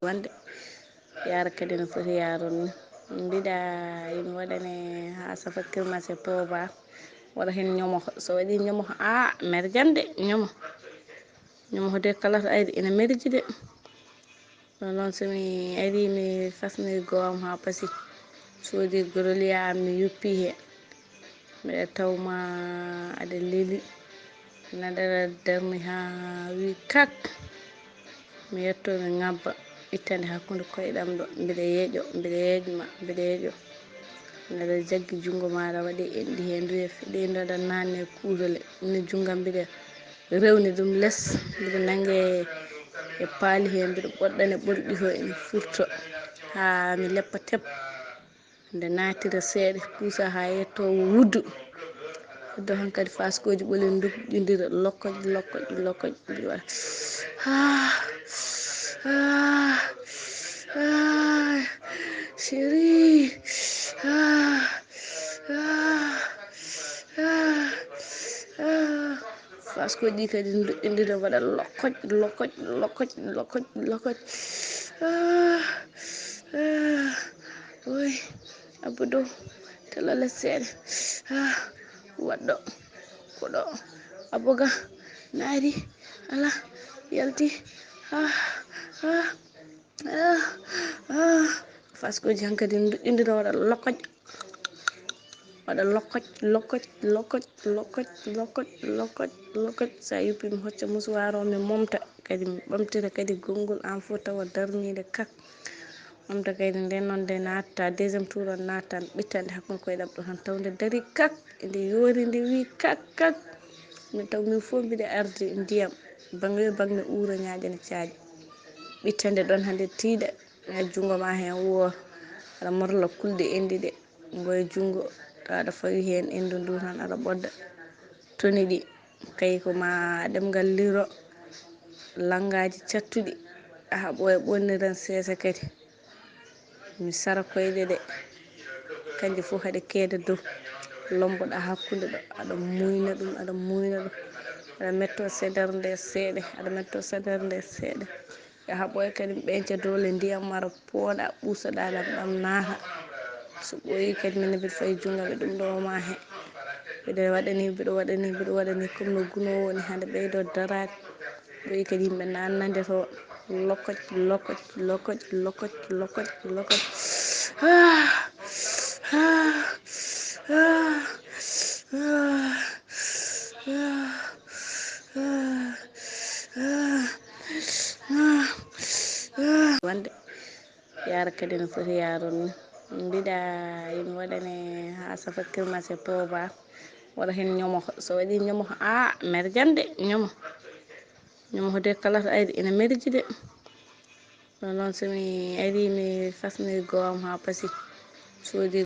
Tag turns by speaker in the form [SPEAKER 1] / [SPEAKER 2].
[SPEAKER 1] wande yara kadi no foti yaron ni mbiɗa ina waɗane ha safa kirmase pooba waɗa hen ñomoho so waɗi ñomoho mere jande ñomoho de kala to ari ina merji de non somi ari mi fasni gowam ha pasi sodi goroliya mi yuppi he mbiɗa tawma aɗa leeli naɗara darmi ha wi kak mi yetto mi ngabba ittande hakkude koyɗam ɗo mbiɗa yeeƴo mbiɗa jaggi jungo maɗa waɗi enɗi he nduye fiɗiɗo aɗa nanne kuurole ina jungam mbiɗa rewni ɗum less mbiɗa nangue e paali he mbiɗa ɓoɗɗane ɓolɗi ho ina furto ha mi leppa teb nde natira seeɗa pusa ha yetto wuddu heddo hankkadi faskoji ɓooli dukɗidira lokoj mbiɗa waɗa chéri faskoji ɗi kadi duɗɗidira waɗa lokoj oy abba dow tella less seeɗa waɗɗo koɗo abboga naari ala yalti faskoji hankkadi duɗɗidira waɗa lokoj sa yuppi mi hocca musuwar o mi momta kadi mi ɓamtira kadi gongol an fu tawa darnide kak momta kadi nden noon nde natta deuxiéme tour o natta mi ɓittande hakkude koyɗam ɗo tan tawde daari kak nde yoori nde wi kak mi taw min foof mbiɗa arde ndiyam bange uro ñaƴana caaɗi ɓittande ɗon hande tiiɗa ha jungo ma hen woor aɗa morla kulde enɗi ɗe ngoye jungo taw aɗa fawi hen endu ndu tan aɗa ɓodda toni ɗi kayi ko ma ɗemgal liro langgaji cattuɗi ha ɓooya ɓonniran sesa kadi mi sara koyɗe ɗe kanje fo haɗe keeda dow lomboɗa hakkude ɗo aɗa muyna ɗum aɗa metto sedere nde seeɗa yaha ɓooya kadi ɓeyta dole ndiyam mara pooɗa ɓusaɗa ɗam naata so ɓooyi kadi minne mbiɗa fawi jungam e ɗum ɗo maahe mbiɗa waɗani comme no gunowo ni hande ɓeydo darade ɓooyi kadi yimɓe nanna nder to lokoj wande yara kadi no foti yaron ni mbiɗa ina waɗane ha safa kirmase pooba waɗa hen ñomoho so waɗi ñomoho mere jande ñomoho de kala to ari ina merji de non somi ari mi fasni gowam ha pasi sodi